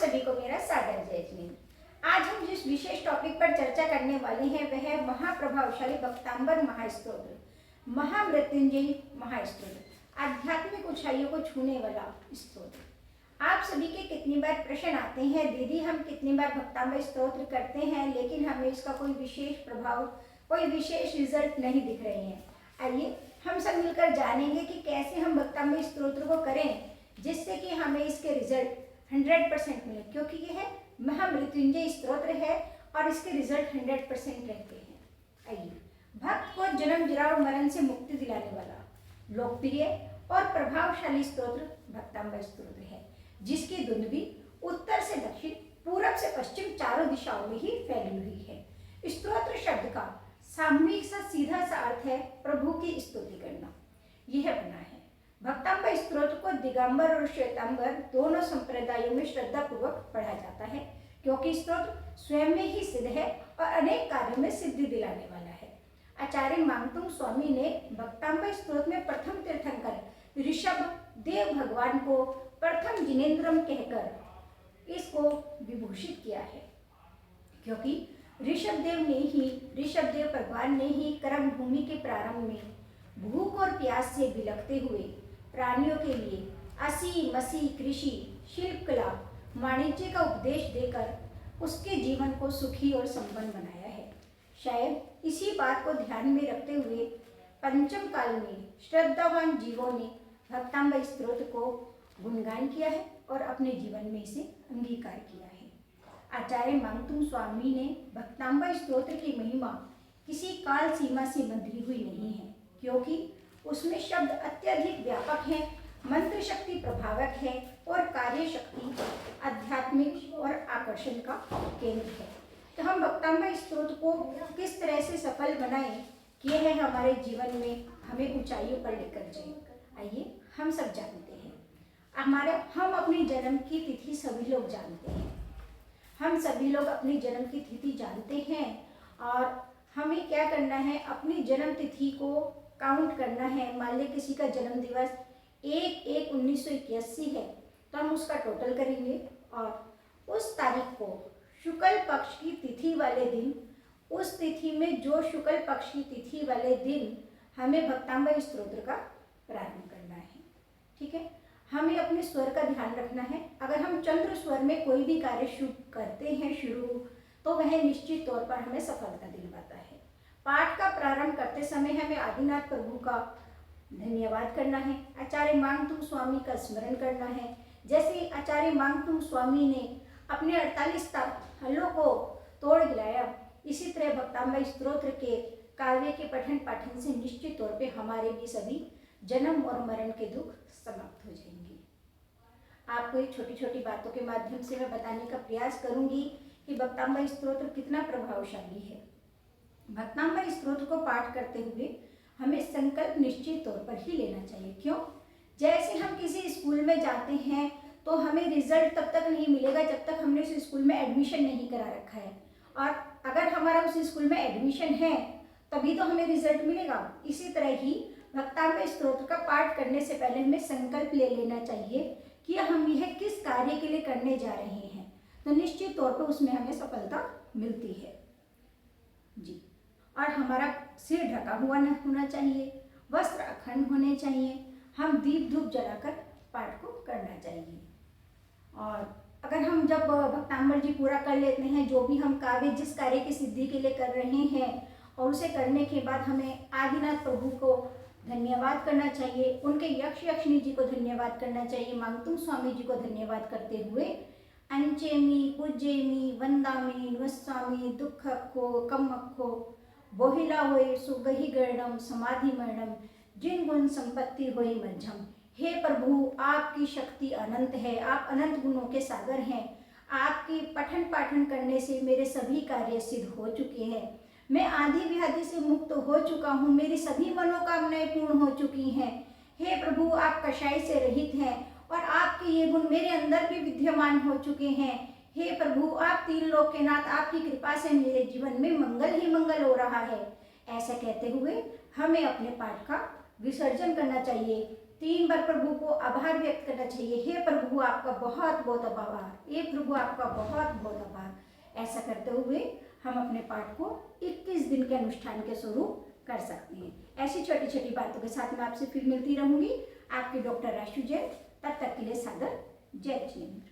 सभी को मेरा सादर जय जैन। आज हम जिस विशेष टॉपिक पर चर्चा करने वाले हैं वह है महाप्रभावशाली भक्तांबर महास्तोत्र, महामृत्युंजय महास्तोत्र, आध्यात्मिक ऊंचाइयों को छूने वाला स्तोत्र। आप सभी के कितनी बार प्रश्न आते हैं, दीदी हम कितनी बार भक्तांबर स्तोत्र करते हैं लेकिन हमें इसका कोई विशेष प्रभाव, कोई विशेष रिजल्ट नहीं दिख रहे हैं। आइए हम सब मिलकर जानेंगे कि कैसे हम भक्तांबर स्तोत्र को करें जिससे कि हमें इसके रिजल्ट 100% मिले, क्योंकि यह महामृत्युंजय स्तोत्र है और इसके रिजल्ट 100% रहते हैं। आइए, भक्त को जन्म जराव मरण से मुक्ति दिलाने वाला लोकप्रिय और प्रभावशाली स्तोत्र भक्तांबर स्तोत्र है, जिसकी धुन भी उत्तर से दक्षिण, पूरब से पश्चिम चारों दिशाओं में ही फैली हुई है। स्तोत्र शब्द का सामूहिक सा सीधा सा अर्थ है प्रभु की स्तुति करना। यह बना है भक्तांबर स्तोत्र को दिगंबर और श्वेतांबर दोनों संप्रदायों में श्रद्धा पूर्वक पढ़ा जाता है, क्योंकि स्तोत्र स्वयं में ही सिद्ध है और अनेक कार्यों में सिद्धि दिलाने वाला है। आचार्य मांगतुंग स्वामी ने भक्तांबर स्तोत्र में प्रथम तीर्थंकर ऋषभ देव भगवान को प्रथम जिनेन्द्रम कहकर इसको विभूषित किया है, क्योंकि ऋषभ देव भगवान ने ही कर्म भूमि के प्रारंभ में भूख और प्यास से बिलखते हुए प्राणियों के लिए असी मसी कृषि, शिल्प कला, वाणिज्य का उपदेश देकर उसके जीवन को सुखी और संपन्न बनाया है। शायद इसी बात को ध्यान में रखते हुए पंचम काल में श्रद्धावान जीवों ने भक्तांबर स्तोत्र को गुणगान किया है और अपने जीवन में इसे अंगीकार किया है। आचार्य मांगतुंग स्वामी ने भक्तांबर स्तोत्र की महिमा किसी काल सीमा से बंधी हुई नहीं है, क्योंकि उसमें शब्द अत्यधिक व्यापक है, मंत्र शक्ति प्रभावक है और कार्य शक्ति आध्यात्मिक और आकर्षण का केंद्र है। तो हम भक्तांबर स्तोत्र को किस तरह से सफल बनाएं कि यह हमारे जीवन में हमें ऊंचाइयों पर लेकर जाए। आइए हम सब जानते हैं, हम अपनी जन्म की तिथि सभी लोग जानते हैं। हम सभी लोग अपनी जन्म की तिथि जानते हैं और हमें क्या करना है, अपनी जन्म तिथि को काउंट करना है। मान लीजिए किसी का जन्म दिवस 1/1/1981 है तो हम उसका टोटल करेंगे और उस तारीख को शुक्ल पक्ष की तिथि वाले दिन, उस तिथि में जो शुक्ल पक्ष की तिथि वाले दिन हमें भक्तांबर स्तोत्र का प्रारंभ करना है। ठीक है, हमें अपने स्वर का ध्यान रखना है। अगर हम चंद्र स्वर में कोई भी कार्य शुरू करते हैं तो वह निश्चित तौर पर हमें सफलता दिलवाता है। पाठ का प्रारंभ करते समय हमें आदिनाथ प्रभु का धन्यवाद करना है, आचार्य मांगतुंग स्वामी का स्मरण करना है। जैसे आचार्य मांगतुंग स्वामी ने अपने 48 हलों को तोड़ गिराया, इसी तरह भक्तांबर स्तोत्र के काव्य के पठन पाठन से निश्चित तौर पे हमारे भी सभी जन्म और मरण के दुख समाप्त हो जाएंगे। आपको ये छोटी छोटी बातों के माध्यम से मैं बताने का प्रयास करूंगी कि भक्तांबर स्तोत्र कितना प्रभावशाली है। भक्तांबर स्तोत्र को पाठ करते हुए हमें संकल्प निश्चित तौर पर ही लेना चाहिए। क्यों? जैसे हम किसी स्कूल में जाते हैं तो हमें रिजल्ट तब तक नहीं मिलेगा जब तक हमने उस स्कूल में एडमिशन नहीं करा रखा है, और अगर हमारा उस स्कूल में एडमिशन है तभी तो हमें रिजल्ट मिलेगा। इसी तरह ही भक्तांबर स्तोत्र का पाठ करने से पहले हमें संकल्प ले लेना चाहिए कि हम यह किस कार्य के लिए करने जा रहे हैं, तो निश्चित तौर पर उसमें हमें सफलता मिलती है जी। और हमारा सिर ढका हुआ न होना चाहिए, वस्त्र अखंड होने चाहिए, हम दीप धूप जलाकर पाठ को करना चाहिए। और अगर हम जब भक्तांबर जी पूरा कर लेते हैं, जो भी हम कार्य जिस कार्य की सिद्धि के लिए कर रहे हैं, और उसे करने के बाद हमें आदिनाथ प्रभु को धन्यवाद करना चाहिए, उनके यक्ष यक्षिणी जी को धन्यवाद करना चाहिए, मांगतुंग स्वामी जी को धन्यवाद करते हुए अंचेमी पूज्येमी वंदामी नमस्वामी दुखखो कमखो बोहिला होए सुगहि गर्णम समाधि मरणम जिन गुण संपत्ति होई मध्यम। हे प्रभु, आपकी शक्ति अनंत है, आप अनंत गुणों के सागर हैं। आपके पठन पाठन करने से मेरे सभी कार्य सिद्ध हो चुके हैं, मैं आदि व्याधि से मुक्त हो चुका हूँ, मेरी सभी मनोकामनाएं पूर्ण हो चुकी हैं। हे प्रभु, आप कषाय से रहित हैं और आपके ये गुण मेरे अंदर भी विद्यमान हो चुके हैं। हे प्रभु, आप तीन लोक के नाथ, आपकी कृपा से मेरे जीवन में मंगल ही मंगल हो रहा है। ऐसा कहते हुए हमें अपने पाठ का विसर्जन करना चाहिए। 3 बार प्रभु को आभार व्यक्त करना चाहिए। हे प्रभु आपका बहुत बहुत आभार, हे प्रभु आपका बहुत बहुत आभार। ऐसा करते हुए हम अपने पाठ को 21 दिन के अनुष्ठान के स्वरूप कर सकते हैं। ऐसी छोटी छोटी बातों के साथ मैं आपसे फिर मिलती रहूंगी। आपकी डॉक्टर राशु जैन। तब तक के लिए सादर जय जिनेन्द्र।